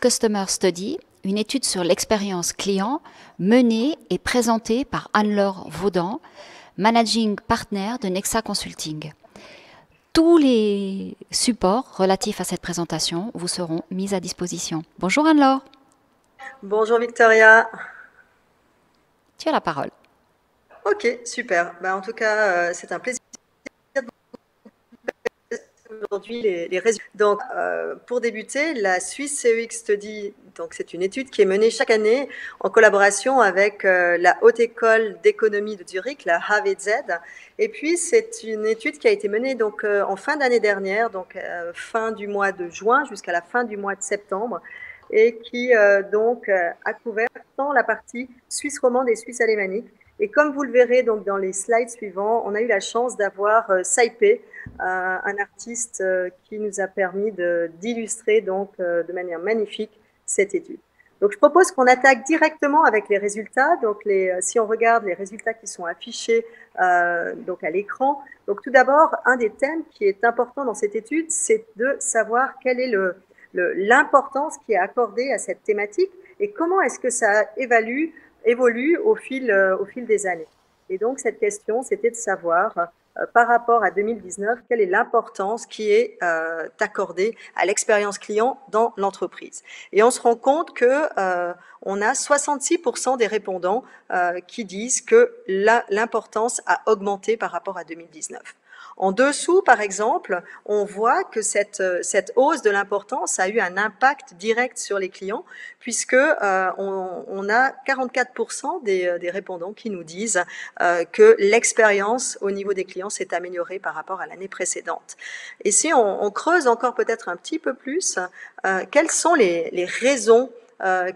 Customer Study, une étude sur l'expérience client menée et présentée par Anne-Laure Vaudan, Managing Partner de Nexa Consulting. Tous les supports relatifs à cette présentation vous seront mis à disposition. Bonjour Anne-Laure. Bonjour Victoria. Tu as la parole. Ok, super. En tout cas, c'est un plaisir aujourd'hui les résultats. Donc, pour débuter, la Swiss CEX Study, donc c'est une étude qui est menée chaque année en collaboration avec la Haute École d'économie de Zurich, la HVZ. Et puis, c'est une étude qui a été menée donc en fin d'année dernière, donc fin du mois de juin jusqu'à la fin du mois de septembre, et qui a couvert tant la partie suisse romande et suisse alémanique. Et comme vous le verrez donc dans les slides suivants, on a eu la chance d'avoir Saipé, un artiste qui nous a permis d'illustrer donc de manière magnifique cette étude. Donc je propose qu'on attaque directement avec les résultats. Donc si on regarde les résultats qui sont affichés donc à l'écran, donc tout d'abord un des thèmes qui est important dans cette étude, c'est de savoir quelle est l'importance qui est accordée à cette thématique et comment est-ce que ça évolue au fil des années. Et donc, cette question, c'était de savoir, par rapport à 2019, quelle est l'importance qui est accordée à l'expérience client dans l'entreprise. Et on se rend compte que on a 66% des répondants qui disent que l'importance a augmenté par rapport à 2019. En dessous, par exemple, on voit que cette hausse de l'importance a eu un impact direct sur les clients, puisque on a 44% des répondants qui nous disent que l'expérience au niveau des clients s'est améliorée par rapport à l'année précédente. Et si on creuse encore peut-être un petit peu plus, quelles sont les raisons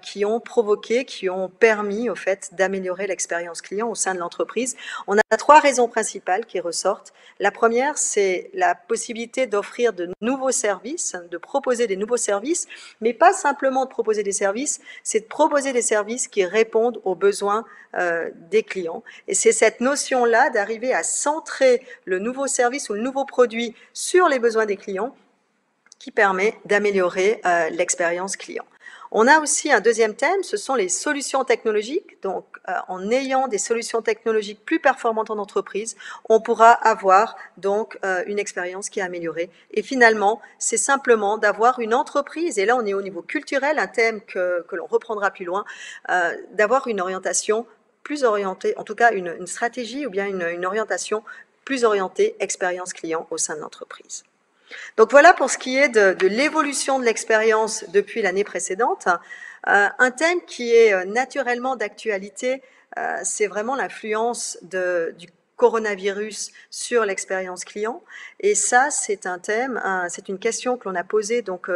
qui ont provoqué, qui ont permis au fait d'améliorer l'expérience client au sein de l'entreprise. On a 3 raisons principales qui ressortent. La première, c'est la possibilité d'offrir de nouveaux services, de proposer des nouveaux services, mais pas simplement de proposer des services, c'est de proposer des services qui répondent aux besoins des clients. Et c'est cette notion-là d'arriver à centrer le nouveau service ou le nouveau produit sur les besoins des clients qui permet d'améliorer l'expérience client. On a aussi un deuxième thème, ce sont les solutions technologiques. Donc, en ayant des solutions technologiques plus performantes en entreprise, on pourra avoir donc une expérience qui est améliorée. Et finalement, c'est simplement d'avoir une entreprise, et là on est au niveau culturel, un thème que l'on reprendra plus loin, d'avoir une orientation plus orientée, en tout cas une stratégie ou bien une orientation plus orientée expérience client au sein de l'entreprise. Donc voilà pour ce qui est de l'évolution de l'expérience depuis l'année précédente. Un thème qui est naturellement d'actualité, c'est vraiment l'influence du coronavirus sur l'expérience client. Et ça, c'est un thème, c'est une question que l'on a posée donc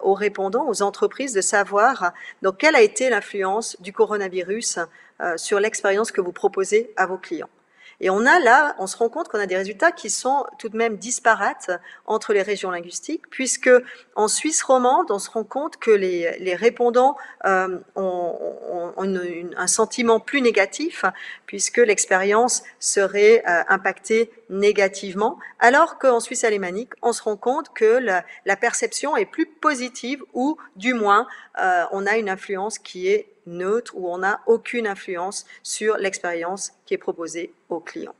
aux répondants, aux entreprises, de savoir donc quelle a été l'influence du coronavirus sur l'expérience que vous proposez à vos clients. Et on se rend compte qu'on a des résultats qui sont tout de même disparates entre les régions linguistiques, puisque en Suisse romande, on se rend compte que les répondants ont un sentiment plus négatif, puisque l'expérience serait impactée négativement, alors qu'en Suisse alémanique, on se rend compte que la perception est plus positive, ou du moins, on a une influence qui est neutre, où on n'a aucune influence sur l'expérience qui est proposée aux clients.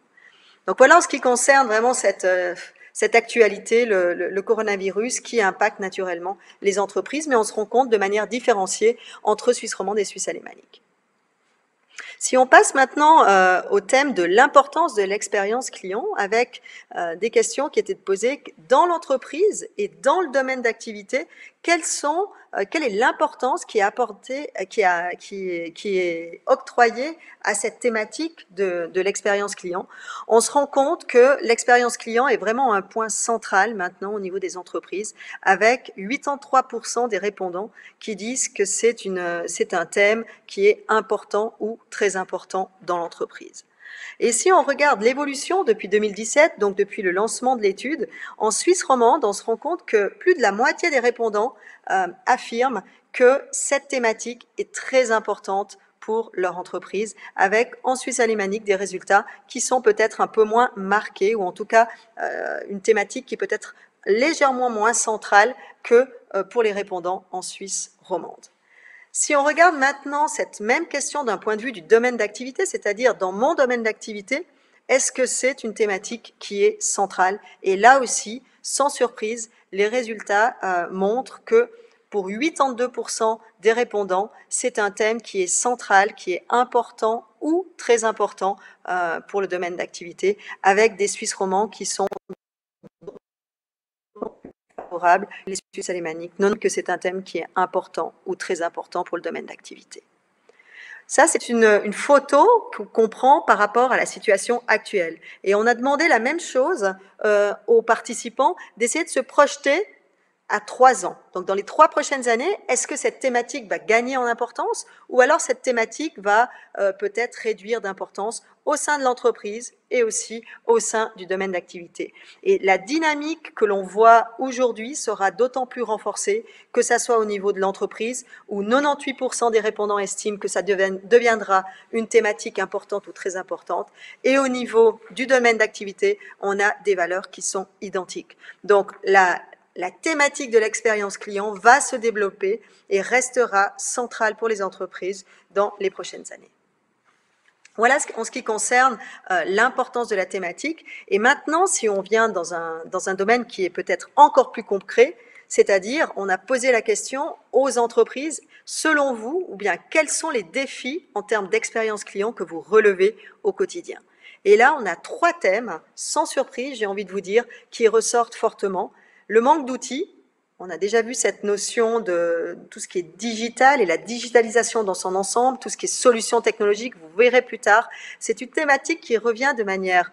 Donc voilà en ce qui concerne vraiment cette actualité, le coronavirus, qui impacte naturellement les entreprises, mais on se rend compte de manière différenciée entre Suisse romande et Suisse alémanique. Si on passe maintenant au thème de l'importance de l'expérience client, avec des questions qui étaient posées dans l'entreprise et dans le domaine d'activité, quelle est l'importance qui est octroyée à cette thématique de l'expérience client. On se rend compte que l'expérience client est vraiment un point central maintenant au niveau des entreprises, avec 83% des répondants qui disent que c'est un thème qui est important ou très important dans l'entreprise. Et si on regarde l'évolution depuis 2017, donc depuis le lancement de l'étude, en Suisse romande, on se rend compte que plus de la moitié des répondants affirment que cette thématique est très importante pour leur entreprise, avec en Suisse alémanique des résultats qui sont peut-être un peu moins marqués, ou en tout cas une thématique qui peut être légèrement moins centrale que pour les répondants en Suisse romande. Si on regarde maintenant cette même question d'un point de vue du domaine d'activité, c'est-à-dire dans mon domaine d'activité, est-ce que c'est une thématique qui est centrale? Et là aussi, sans surprise, les résultats montrent que pour 82% des répondants, c'est un thème qui est central, qui est important ou très important pour le domaine d'activité, avec des Suisses romands qui sont favorables, les Suisses alémaniques, non que c'est un thème qui est important ou très important pour le domaine d'activité. Ça, c'est une photo qu'on prend par rapport à la situation actuelle. Et on a demandé la même chose aux participants, d'essayer de se projeter à 3 ans. Donc, dans les 3 prochaines années, est-ce que cette thématique va gagner en importance ou alors cette thématique va peut-être réduire d'importance au sein de l'entreprise et aussi au sein du domaine d'activité. Et la dynamique que l'on voit aujourd'hui sera d'autant plus renforcée que ça soit au niveau de l'entreprise où 98% des répondants estiment que ça deviendra une thématique importante ou très importante. Et au niveau du domaine d'activité, on a des valeurs qui sont identiques. Donc, la thématique de l'expérience client va se développer et restera centrale pour les entreprises dans les prochaines années. Voilà en ce qui concerne l'importance de la thématique. Et maintenant, si on vient dans un domaine qui est peut-être encore plus concret, c'est-à-dire on a posé la question aux entreprises, selon vous, ou bien quels sont les défis en termes d'expérience client que vous relevez au quotidien? Et là, on a 3 thèmes, sans surprise, j'ai envie de vous dire, qui ressortent fortement. Le manque d'outils, on a déjà vu cette notion de tout ce qui est digital et la digitalisation dans son ensemble, tout ce qui est solutions technologiques, vous verrez plus tard. C'est une thématique qui revient de manière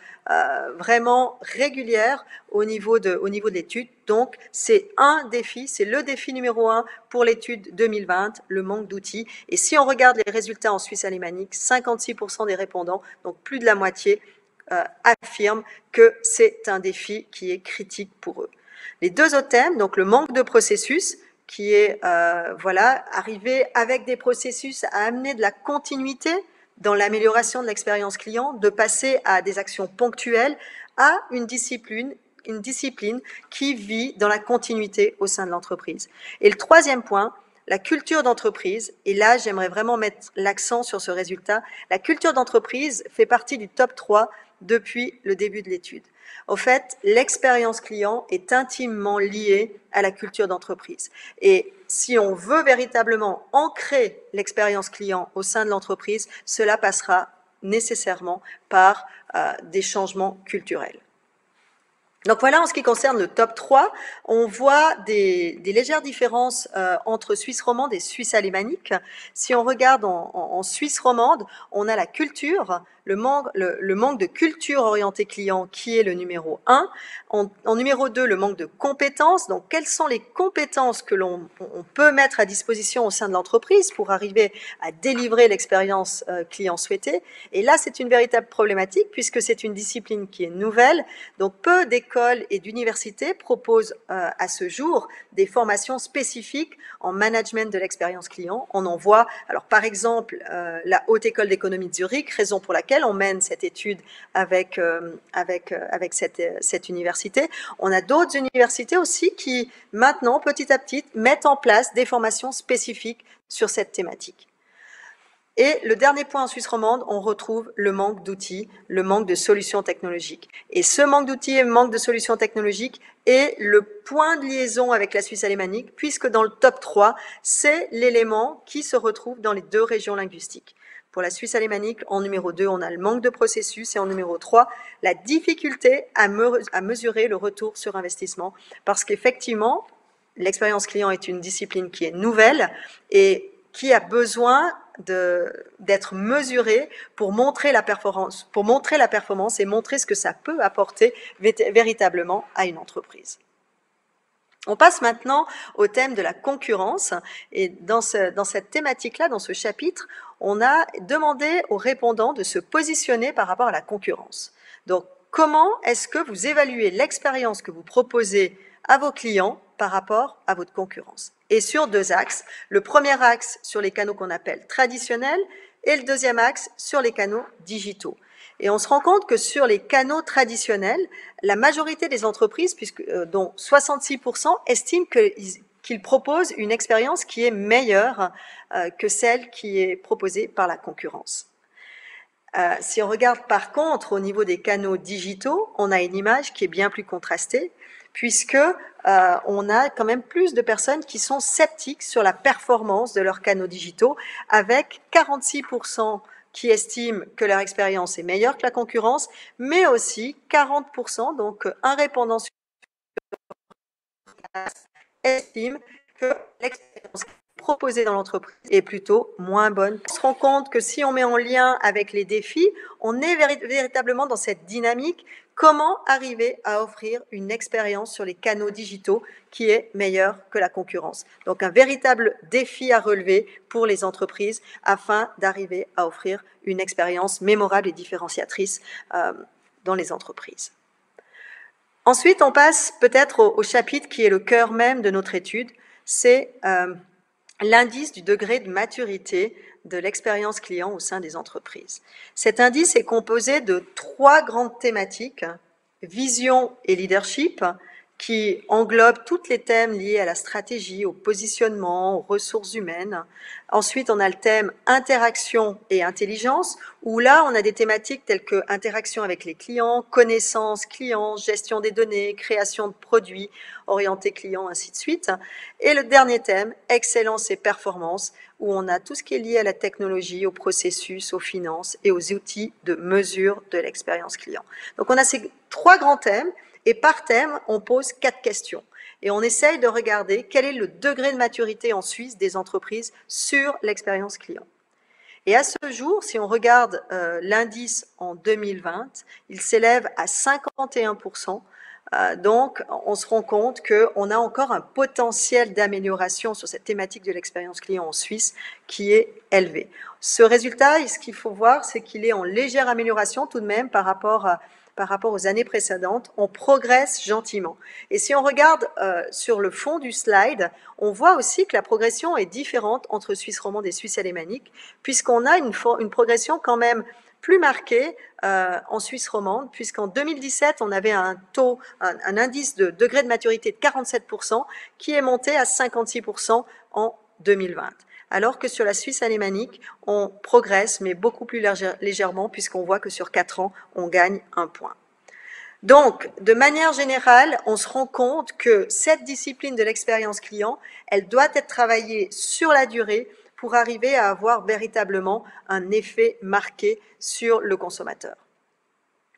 vraiment régulière au niveau de l'étude. Donc, c'est un défi, c'est le défi numéro 1 pour l'étude 2020, le manque d'outils. Et si on regarde les résultats en Suisse alémanique, 56% des répondants, donc plus de la moitié, affirment que c'est un défi qui est critique pour eux. Les 2 autres thèmes, donc le manque de processus, qui est arriver avec des processus à amener de la continuité dans l'amélioration de l'expérience client, de passer à des actions ponctuelles, à une discipline qui vit dans la continuité au sein de l'entreprise. Et le 3e point, la culture d'entreprise, et là j'aimerais vraiment mettre l'accent sur ce résultat, la culture d'entreprise fait partie du top 3 depuis le début de l'étude. Au fait, l'expérience client est intimement liée à la culture d'entreprise. Et si on veut véritablement ancrer l'expérience client au sein de l'entreprise, cela passera nécessairement par des changements culturels. Donc voilà, en ce qui concerne le top 3, on voit des légères différences entre Suisse romande et Suisse alémanique. Si on regarde en Suisse romande, on a la culture, le manque de culture orientée client qui est le numéro 1. En numéro 2, le manque de compétences. Donc, quelles sont les compétences que l'on peut mettre à disposition au sein de l'entreprise pour arriver à délivrer l'expérience client souhaitée? Et là, c'est une véritable problématique puisque c'est une discipline qui est nouvelle. Donc, peu d'écoles et d'universités proposent à ce jour des formations spécifiques en management de l'expérience client. On en voit, alors par exemple, la Haute École d'économie de Zurich, raison pour laquelle on mène cette étude avec cette université. On a d'autres universités aussi qui, maintenant, petit à petit, mettent en place des formations spécifiques sur cette thématique. Et le dernier point en Suisse romande, on retrouve le manque d'outils, le manque de solutions technologiques. Et ce manque d'outils et le manque de solutions technologiques est le point de liaison avec la Suisse alémanique, puisque dans le top 3, c'est l'élément qui se retrouve dans les 2 régions linguistiques. Pour la Suisse alémanique, en numéro 2, on a le manque de processus et en numéro 3, la difficulté à mesurer le retour sur investissement, parce qu'effectivement, l'expérience client est une discipline qui est nouvelle et qui a besoin d'être mesurée pour montrer la performance et montrer ce que ça peut apporter véritablement à une entreprise. On passe maintenant au thème de la concurrence et dans cette thématique-là, dans ce chapitre, on a demandé aux répondants de se positionner par rapport à la concurrence. Donc, comment est-ce que vous évaluez l'expérience que vous proposez à vos clients par rapport à votre concurrence? Et sur 2 axes. Le premier axe sur les canaux qu'on appelle traditionnels et le deuxième axe sur les canaux digitaux. Et on se rend compte que sur les canaux traditionnels, la majorité des entreprises, dont 66%, estiment qu'ils proposent une expérience qui est meilleure que celle qui est proposée par la concurrence. Si on regarde par contre au niveau des canaux digitaux, on a une image qui est bien plus contrastée, puisque on a quand même plus de personnes qui sont sceptiques sur la performance de leurs canaux digitaux, avec 46% qui estiment que leur expérience est meilleure que la concurrence, mais aussi 40%, donc un répondant sur quatre estime que l'expérience proposée dans l'entreprise est plutôt moins bonne. On se rend compte que si on met en lien avec les défis, on est véritablement dans cette dynamique. Comment arriver à offrir une expérience sur les canaux digitaux qui est meilleure que la concurrence? Donc un véritable défi à relever pour les entreprises afin d'arriver à offrir une expérience mémorable et différenciatrice dans les entreprises. Ensuite, on passe peut-être au chapitre qui est le cœur même de notre étude, c'est l'indice du degré de maturité de l'expérience client au sein des entreprises. Cet indice est composé de 3 grandes thématiques, vision et leadership, qui englobent tous les thèmes liés à la stratégie, au positionnement, aux ressources humaines. Ensuite, on a le thème interaction et intelligence, où là, on a des thématiques telles que interaction avec les clients, connaissance client, gestion des données, création de produits, orienté client, ainsi de suite. Et le dernier thème, excellence et performance, où on a tout ce qui est lié à la technologie, aux processus, aux finances et aux outils de mesure de l'expérience client. Donc, on a ces 3 grands thèmes. Et par thème, on pose 4 questions. Et on essaye de regarder quel est le degré de maturité en Suisse des entreprises sur l'expérience client. Et à ce jour, si on regarde l'indice en 2020, il s'élève à 51%. Donc, on se rend compte qu'on a encore un potentiel d'amélioration sur cette thématique de l'expérience client en Suisse qui est élevé. Ce résultat, ce qu'il faut voir, c'est qu'il est en légère amélioration tout de même par rapport aux années précédentes, on progresse gentiment. Et si on regarde sur le fond du slide, on voit aussi que la progression est différente entre Suisse romande et Suisse alémanique, puisqu'on a une progression quand même plus marquée en Suisse romande, puisqu'en 2017, on avait un indice de degré de maturité de 47%, qui est monté à 56% en 2020. Alors que sur la Suisse alémanique, on progresse, mais beaucoup plus légèrement, puisqu'on voit que sur 4 ans, on gagne 1 point. Donc, de manière générale, on se rend compte que cette discipline de l'expérience client, elle doit être travaillée sur la durée pour arriver à avoir véritablement un effet marqué sur le consommateur.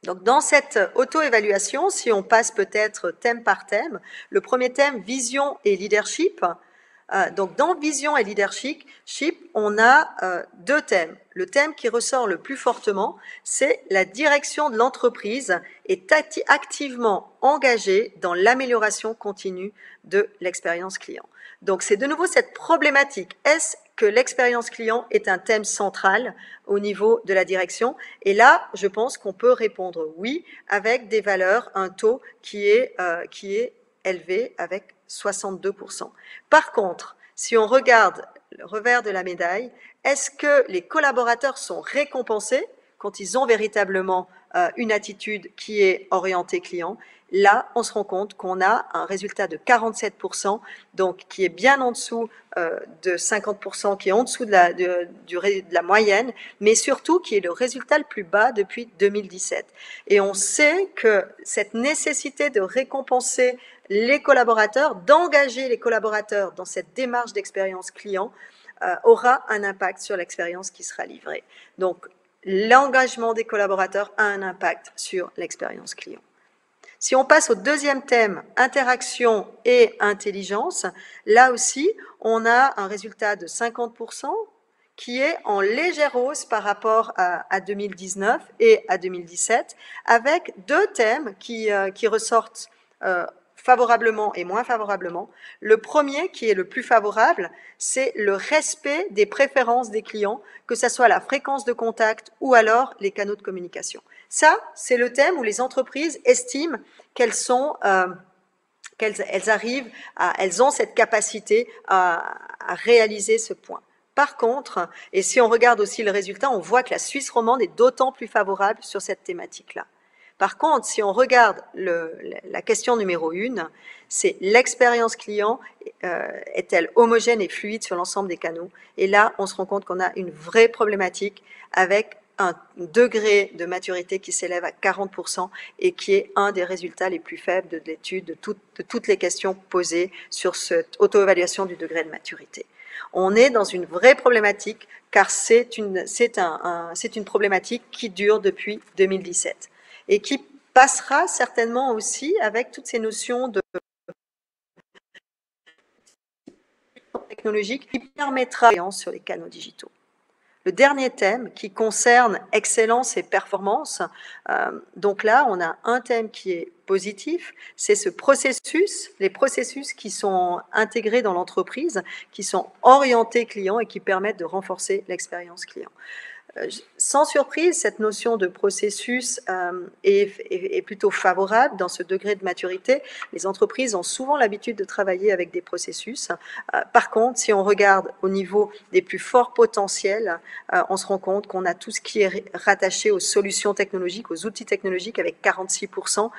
Donc, dans cette auto-évaluation, si on passe peut-être thème par thème, le premier thème, vision et leadership. Donc, dans vision et leadership, on a 2 thèmes. Le thème qui ressort le plus fortement, c'est la direction de l'entreprise est activement engagée dans l'amélioration continue de l'expérience client. Donc, c'est de nouveau cette problématique. Est-ce que l'expérience client est un thème central au niveau de la direction? Et là, je pense qu'on peut répondre oui, avec des valeurs, un taux qui est élevé avec 62%. Par contre, si on regarde le revers de la médaille, est-ce que les collaborateurs sont récompensés quand ils ont véritablement une attitude qui est orientée client? Là, on se rend compte qu'on a un résultat de 47%, donc qui est bien en dessous de 50%, qui est en dessous de la moyenne, mais surtout qui est le résultat le plus bas depuis 2017. Et on sait que cette nécessité de récompenser les collaborateurs, d'engager les collaborateurs dans cette démarche d'expérience client, aura un impact sur l'expérience qui sera livrée. Donc, l'engagement des collaborateurs a un impact sur l'expérience client. Si on passe au deuxième thème, interaction et intelligence, là aussi, on a un résultat de 50% qui est en légère hausse par rapport à 2019 et à 2017, avec 2 thèmes qui ressortent favorablement et moins favorablement. Le premier, qui est le plus favorable, c'est le respect des préférences des clients, que ce soit la fréquence de contact ou alors les canaux de communication. Ça, c'est le thème où les entreprises estiment qu'elles ont cette capacité à réaliser ce point. Par contre, et si on regarde aussi le résultat, on voit que la Suisse romande est d'autant plus favorable sur cette thématique-là. Par contre, si on regarde la question numéro 1, c'est l'expérience client est-elle homogène et fluide sur l'ensemble des canaux? Et là, on se rend compte qu'on a une vraie problématique avec un degré de maturité qui s'élève à 40% et qui est un des résultats les plus faibles de l'étude de toutes les questions posées sur cette auto-évaluation du degré de maturité. On est dans une vraie problématique car c'est une problématique qui dure depuis 2017 et qui passera certainement aussi avec toutes ces notions de technologique qui permettra sur les canaux digitaux. Le dernier thème qui concerne excellence et performance, donc là on a un thème qui est positif, c'est ce processus, les processus qui sont intégrés dans l'entreprise, qui sont orientés clients et qui permettent de renforcer l'expérience client. Sans surprise, cette notion de processus est plutôt favorable dans ce degré de maturité. Les entreprises ont souvent l'habitude de travailler avec des processus. Par contre, si on regarde au niveau des plus forts potentiels, on se rend compte qu'on a tout ce qui est rattaché aux solutions technologiques, aux outils technologiques avec 46%.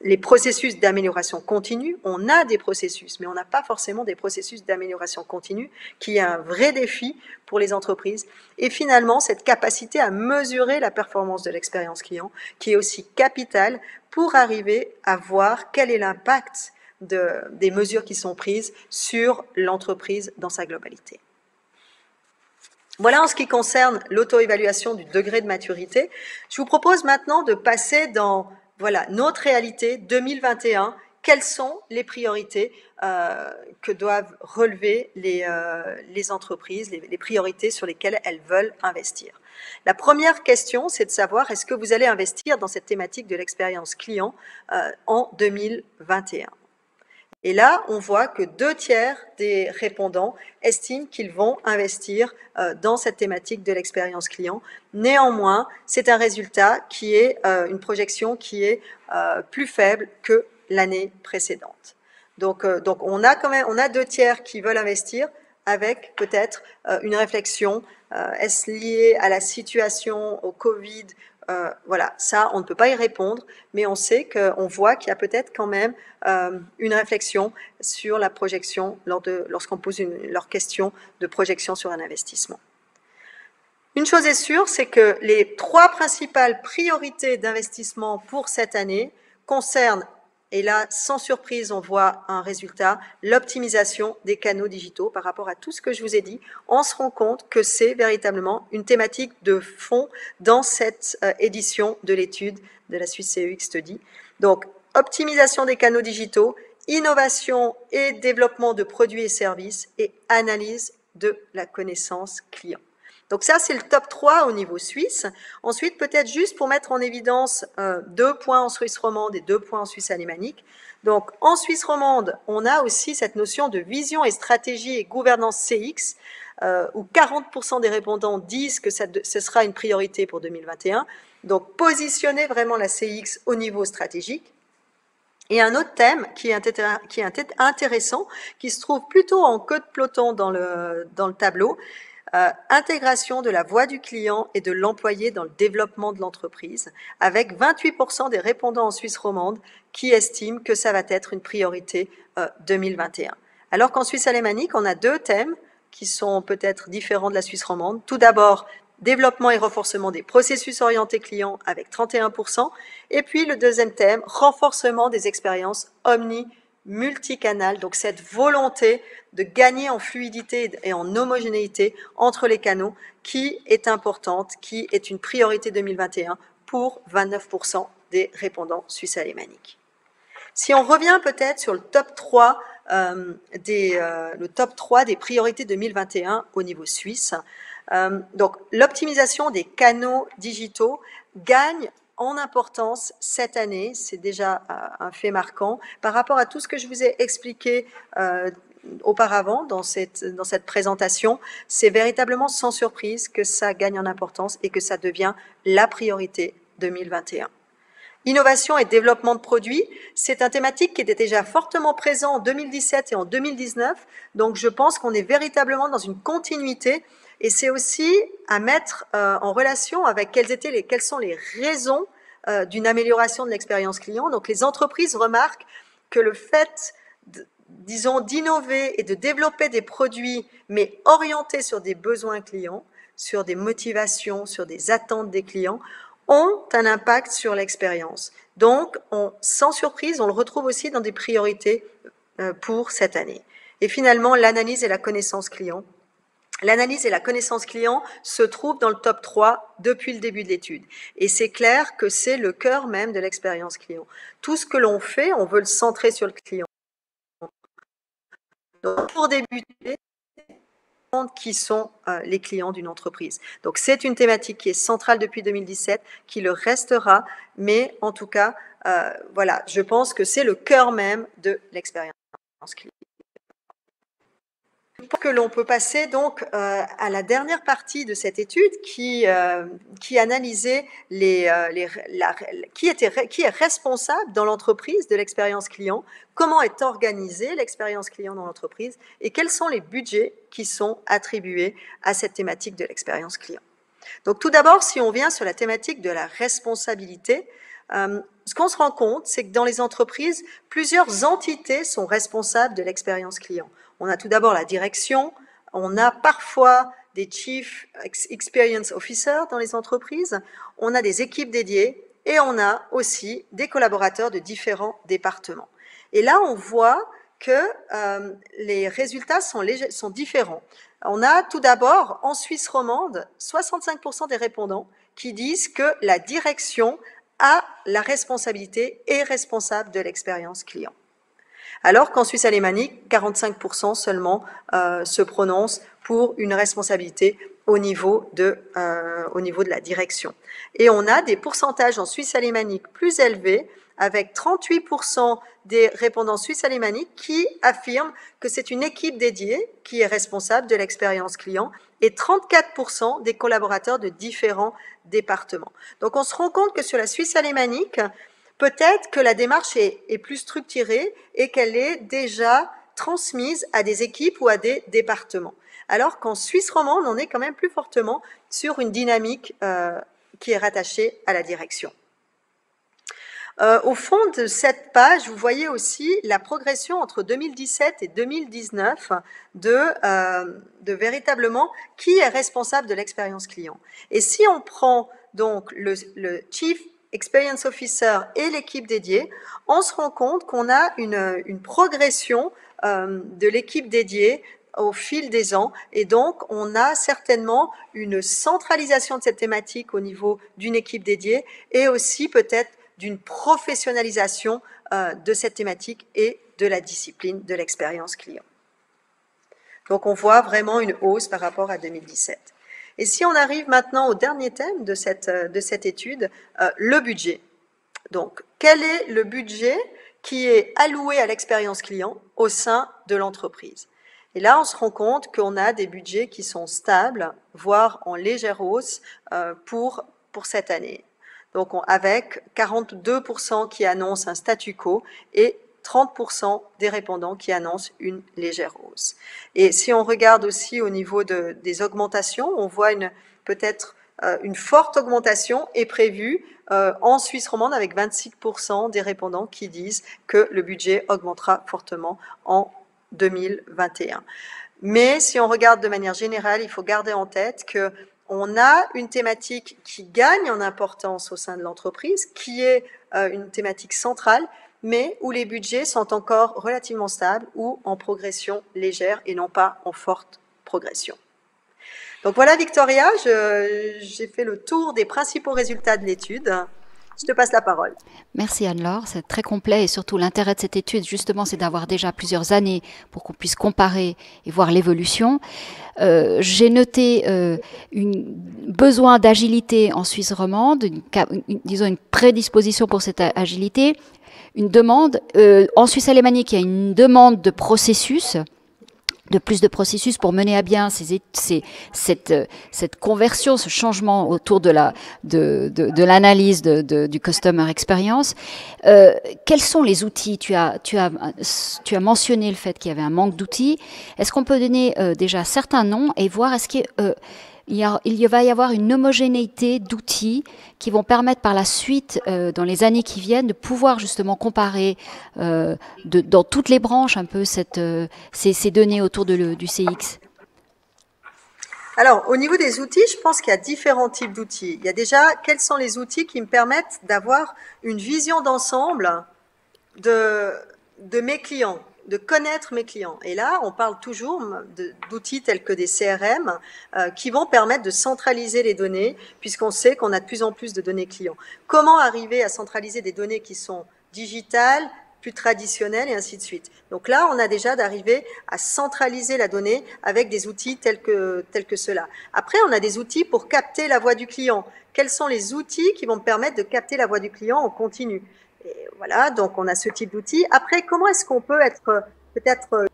Les processus d'amélioration continue, on a des processus, mais on n'a pas forcément des processus d'amélioration continue, qui est un vrai défi pour les entreprises. Et finalement, cette capacité à mesurer la performance de l'expérience client, qui est aussi capitale pour arriver à voir quel est l'impact des mesures qui sont prises sur l'entreprise dans sa globalité. Voilà en ce qui concerne l'auto-évaluation du degré de maturité. Je vous propose maintenant de passer dans notre réalité 2021. Quelles sont les priorités que doivent relever les entreprises, les priorités sur lesquelles elles veulent investir? La première question, c'est de savoir est-ce que vous allez investir dans cette thématique de l'expérience client en 2021. Et là, on voit que 2/3 des répondants estiment qu'ils vont investir dans cette thématique de l'expérience client. Néanmoins, c'est un résultat qui est une projection qui est plus faible que l'année précédente. Donc on a 2/3 qui veulent investir avec peut-être une réflexion. Est-ce lié à la situation, au Covid? Voilà, ça, on ne peut pas y répondre, mais on sait qu'on voit qu'il y a peut-être quand même une réflexion sur la projection lorsqu'on pose leur question de projection sur un investissement. Une chose est sûre, c'est que les 3 principales priorités d'investissement pour cette année concernent, et là, sans surprise, on voit un résultat, l'optimisation des canaux digitaux par rapport à tout ce que je vous ai dit. On se rend compte que c'est véritablement une thématique de fond dans cette édition de l'étude de la Swiss CEX Study. Donc, optimisation des canaux digitaux, innovation et développement de produits et services et analyse de la connaissance client. Donc ça, c'est le top 3 au niveau suisse. Ensuite, peut-être juste pour mettre en évidence 2 points en Suisse romande et 2 points en Suisse alémanique. Donc, en Suisse romande, on a aussi cette notion de vision et stratégie et gouvernance CX, où 40% des répondants disent que ce sera une priorité pour 2021. Donc, positionner vraiment la CX au niveau stratégique. Et un autre thème qui est intéressant, qui se trouve plutôt en queue de peloton dans le tableau, intégration de la voix du client et de l'employé dans le développement de l'entreprise, avec 28% des répondants en Suisse romande qui estiment que ça va être une priorité 2021. Alors qu'en Suisse alémanique, on a 2 thèmes qui sont peut-être différents de la Suisse romande. Tout d'abord, développement et renforcement des processus orientés clients avec 31%. Et puis le deuxième thème, renforcement des expériences multicanal, donc cette volonté de gagner en fluidité et en homogénéité entre les canaux qui est importante, qui est une priorité 2021 pour 29% des répondants suisses alémaniques. Si on revient peut-être sur le top 3 des priorités 2021 au niveau suisse, donc l'optimisation des canaux digitaux gagne en importance cette année, c'est déjà un fait marquant, par rapport à tout ce que je vous ai expliqué auparavant dans cette présentation. C'est véritablement sans surprise que ça gagne en importance et que ça devient la priorité 2021. Innovation et développement de produits, c'est une thématique qui était déjà fortement présent en 2017 et en 2019, donc je pense qu'on est véritablement dans une continuité. Et c'est aussi à mettre en relation avec quelles sont les raisons d'une amélioration de l'expérience client. Donc les entreprises remarquent que le fait, disons, d'innover et de développer des produits, mais orientés sur des besoins clients, sur des motivations, sur des attentes des clients, ont un impact sur l'expérience. Donc, sans surprise, on le retrouve aussi dans des priorités pour cette année. Et finalement, l'analyse et la connaissance client. L'analyse et la connaissance client se trouvent dans le top 3 depuis le début de l'étude. Et c'est clair que c'est le cœur même de l'expérience client. Tout ce que l'on fait, on veut le centrer sur le client. Donc, pour débuter, qui sont les clients d'une entreprise. Donc, c'est une thématique qui est centrale depuis 2017, qui le restera, mais en tout cas, voilà, je pense que c'est le cœur même de l'expérience client. Que l'on peut passer donc à la dernière partie de cette étude qui analysait qui est responsable dans l'entreprise de l'expérience client, comment est organisée l'expérience client dans l'entreprise et quels sont les budgets qui sont attribués à cette thématique de l'expérience client. Donc tout d'abord, si on vient sur la thématique de la responsabilité, ce qu'on se rend compte, c'est que dans les entreprises, plusieurs entités sont responsables de l'expérience client. On a tout d'abord la direction, on a parfois des Chief Experience Officers dans les entreprises, on a des équipes dédiées et on a aussi des collaborateurs de différents départements. Et là, on voit que les résultats sont différents. On a tout d'abord, en Suisse romande, 65% des répondants qui disent que la direction a la responsabilité et est responsable de l'expérience client. Alors qu'en Suisse alémanique, 45% seulement se prononcent pour une responsabilité au niveau de la direction. Et on a des pourcentages en Suisse alémanique plus élevés, avec 38% des répondants suisses alémaniques qui affirment que c'est une équipe dédiée qui est responsable de l'expérience client et 34% des collaborateurs de différents départements. Donc on se rend compte que sur la Suisse alémanique, peut-être que la démarche est plus structurée et qu'elle est déjà transmise à des équipes ou à des départements. Alors qu'en Suisse romande, on est quand même plus fortement sur une dynamique qui est rattachée à la direction. Au fond de cette page, vous voyez aussi la progression entre 2017 et 2019 de véritablement qui est responsable de l'expérience client. Et si on prend donc le Chief Experience Officer et l'équipe dédiée, on se rend compte qu'on a une progression de l'équipe dédiée au fil des ans, et donc on a certainement une centralisation de cette thématique au niveau d'une équipe dédiée et aussi peut-être d'une professionnalisation de cette thématique et de la discipline de l'expérience client. Donc on voit vraiment une hausse par rapport à 2017. Et si on arrive maintenant au dernier thème de cette étude, le budget. Donc, quel est le budget qui est alloué à l'expérience client au sein de l'entreprise? Et là, on se rend compte qu'on a des budgets qui sont stables, voire en légère hausse pour cette année. Donc, avec 42% qui annoncent un statu quo et 30% des répondants qui annoncent une légère hausse. Et si on regarde aussi au niveau des augmentations, on voit peut-être une forte augmentation est prévue en Suisse romande avec 26% des répondants qui disent que le budget augmentera fortement en 2021. Mais si on regarde de manière générale, il faut garder en tête que on a une thématique qui gagne en importance au sein de l'entreprise, qui est une thématique centrale, mais où les budgets sont encore relativement stables ou en progression légère et non pas en forte progression. Donc voilà Victoria, j'ai fait le tour des principaux résultats de l'étude. Je te passe la parole. Merci Anne-Laure, c'est très complet et surtout l'intérêt de cette étude justement c'est d'avoir déjà plusieurs années pour qu'on puisse comparer et voir l'évolution. J'ai noté un besoin d'agilité en Suisse romande, disons une prédisposition pour cette agilité, une demande, en Suisse alémanique il y a une demande de processus, de plus de processus pour mener à bien cette conversion, ce changement autour de l'analyse du customer experience. Quels sont les outils? Tu as mentionné le fait qu'il y avait un manque d'outils. Est-ce qu'on peut donner déjà certains noms et voir est-ce que il va y avoir une homogénéité d'outils qui vont permettre par la suite, dans les années qui viennent, de pouvoir justement comparer dans toutes les branches un peu ces données autour du CX. Alors, au niveau des outils, je pense qu'il y a différents types d'outils. Il y a déjà, quels sont les outils qui me permettent d'avoir une vision d'ensemble de mes clients, de connaître mes clients. Et là, on parle toujours d'outils tels que des CRM qui vont permettre de centraliser les données, puisqu'on sait qu'on a de plus en plus de données clients. Comment arriver à centraliser des données qui sont digitales, plus traditionnelles et ainsi de suite. Donc là, on a déjà d'arriver à centraliser la donnée avec des outils tels que cela. Après, on a des outils pour capter la voix du client. Quels sont les outils qui vont me permettre de capter la voix du client en continu? Et voilà, donc on a ce type d'outils. Après, comment est-ce qu'on peut être peut-être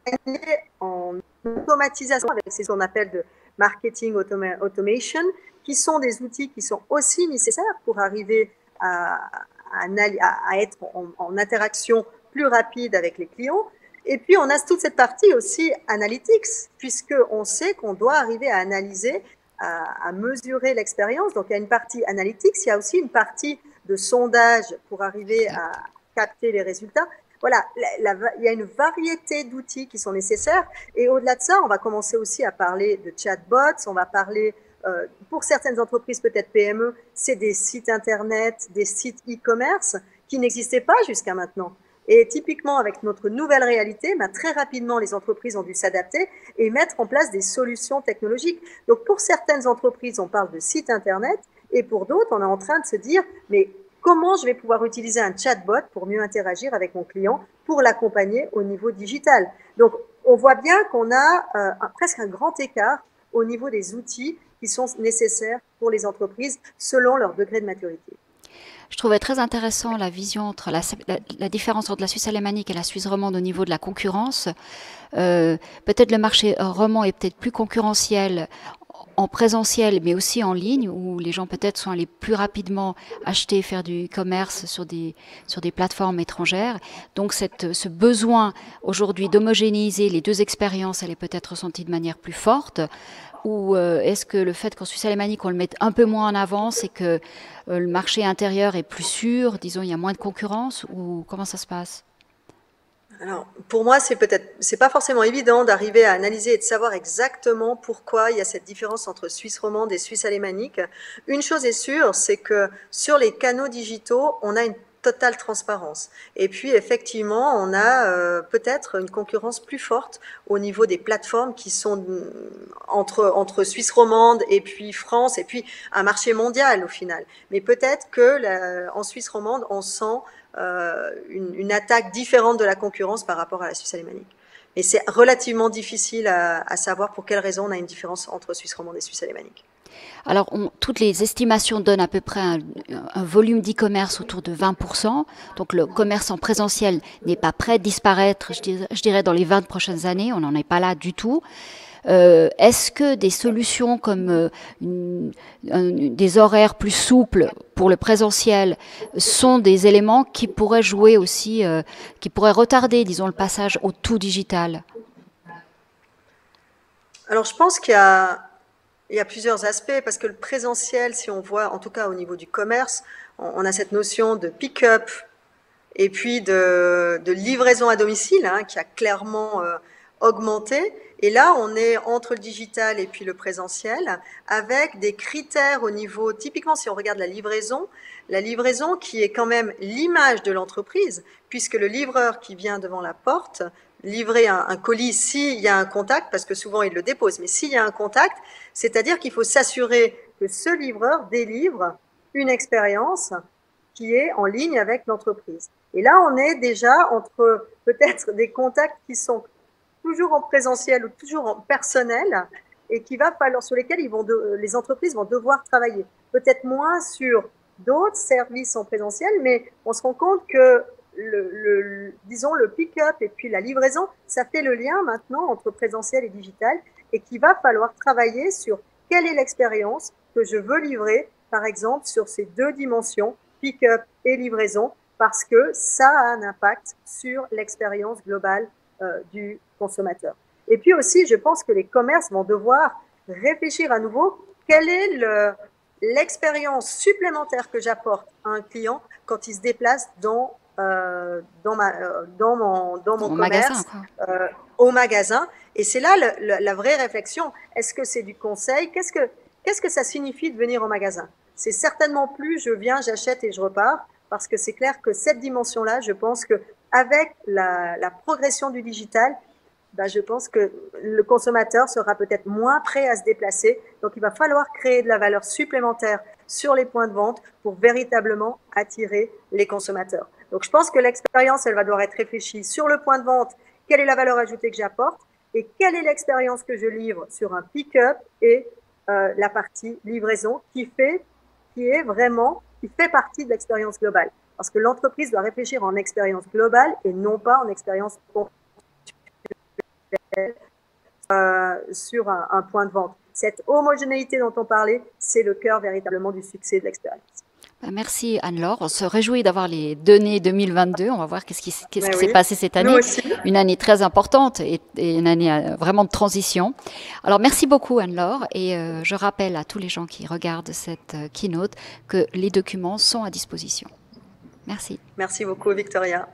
gagné en automatisation avec ce qu'on appelle de marketing automation, qui sont des outils qui sont aussi nécessaires pour arriver à être en interaction plus rapide avec les clients. Et puis, on a toute cette partie aussi analytics, puisqu'on sait qu'on doit arriver à analyser, à mesurer l'expérience. Donc, il y a une partie analytics, il y a aussi une partie de sondage pour arriver à capter les résultats. Voilà, il y a une variété d'outils qui sont nécessaires. Et au-delà de ça, on va commencer aussi à parler de chatbots, on va parler, pour certaines entreprises, peut-être PME, c'est des sites Internet, des sites e-commerce qui n'existaient pas jusqu'à maintenant. Et typiquement, avec notre nouvelle réalité, très rapidement, les entreprises ont dû s'adapter et mettre en place des solutions technologiques. Donc, pour certaines entreprises, on parle de sites Internet, et pour d'autres, on est en train de se dire, mais comment je vais pouvoir utiliser un chatbot pour mieux interagir avec mon client, pour l'accompagner au niveau digital. Donc, on voit bien qu'on a presque un grand écart au niveau des outils qui sont nécessaires pour les entreprises selon leur degré de maturité. Je trouvais très intéressant la vision entre la différence entre la Suisse alémanique et la Suisse romande au niveau de la concurrence. Peut-être le marché romand est peut-être plus concurrentiel en présentiel, mais aussi en ligne, où les gens peut-être sont allés plus rapidement acheter, faire du commerce sur des plateformes étrangères. Donc ce besoin aujourd'hui d'homogénéiser les deux expériences, elle est peut-être ressentie de manière plus forte. Ou est-ce que le fait qu'en Suisse alémanique, on le mette un peu moins en avant, c'est que le marché intérieur est plus sûr, disons, il y a moins de concurrence, ou comment ça se passe? Alors, pour moi, c'est pas forcément évident d'arriver à analyser et de savoir exactement pourquoi il y a cette différence entre Suisse romande et Suisse alémanique. Une chose est sûre, c'est que sur les canaux digitaux, on a une totale transparence. Et puis, effectivement, on a peut-être une concurrence plus forte au niveau des plateformes qui sont entre Suisse romande et puis France, et puis un marché mondial au final. Mais peut-être que en Suisse romande, on sent une attaque différente de la concurrence par rapport à la Suisse alémanique. Et c'est relativement difficile à savoir pour quelles raisons on a une différence entre Suisse romande et Suisse alémanique. Alors, toutes les estimations donnent à peu près un volume d'e-commerce autour de 20%. Donc, le commerce en présentiel n'est pas prêt de disparaître, je dirais, dans les 20 prochaines années. On n'en est pas là du tout. Est-ce que des solutions comme des horaires plus souples pour le présentiel sont des éléments qui pourraient jouer aussi, qui pourraient retarder, disons, le passage au tout digital? Alors, je pense qu'il y a plusieurs aspects, parce que le présentiel, si on voit, en tout cas au niveau du commerce, on a cette notion de pick-up et puis de livraison à domicile qui a clairement augmenté. Et là, on est entre le digital et puis le présentiel, avec des critères au niveau, typiquement si on regarde la livraison qui est quand même l'image de l'entreprise, puisque le livreur qui vient devant la porte, livrer un colis s'il y a un contact, parce que souvent il le dépose, mais s'il y a un contact, c'est-à-dire qu'il faut s'assurer que ce livreur délivre une expérience qui est en ligne avec l'entreprise. Et là, on est déjà entre peut-être des contacts qui sont toujours en présentiel ou toujours en personnel, et sur lesquels les entreprises vont devoir travailler. Peut-être moins sur d'autres services en présentiel, mais on se rend compte que disons le pick-up et puis la livraison, ça fait le lien maintenant entre présentiel et digital, et qu'il va falloir travailler sur quelle est l'expérience que je veux livrer, par exemple, sur ces deux dimensions, pick-up et livraison, parce que ça a un impact sur l'expérience globale du consommateur. Et puis aussi, je pense que les commerces vont devoir réfléchir à nouveau quelle est l'expérience supplémentaire que j'apporte à un client quand il se déplace dans mon magasin, commerce, quoi. au magasin. Et c'est là la vraie réflexion. Est-ce que c'est du conseil? Qu'est-ce que ça signifie de venir au magasin? C'est certainement plus je viens, j'achète et je repars, parce que c'est clair que cette dimension-là, je pense que avec la progression du digital, ben, je pense que le consommateur sera peut-être moins prêt à se déplacer. Donc, il va falloir créer de la valeur supplémentaire sur les points de vente pour véritablement attirer les consommateurs. Donc, je pense que l'expérience, elle va devoir être réfléchie sur le point de vente. Quelle est la valeur ajoutée que j'apporte et quelle est l'expérience que je livre sur un pick-up et la partie livraison qui fait partie de l'expérience globale. Parce que l'entreprise doit réfléchir en expérience globale et non pas en expérience sur un point de vente. Cette homogénéité dont on parlait, c'est le cœur véritablement du succès de l'expérience. Merci Anne-Laure. On se réjouit d'avoir les données 2022. On va voir qu'est-ce qui s'est passé cette année. Nous aussi. Une année très importante et une année vraiment de transition. Alors merci beaucoup Anne-Laure et je rappelle à tous les gens qui regardent cette keynote que les documents sont à disposition. Merci. Merci beaucoup Victoria.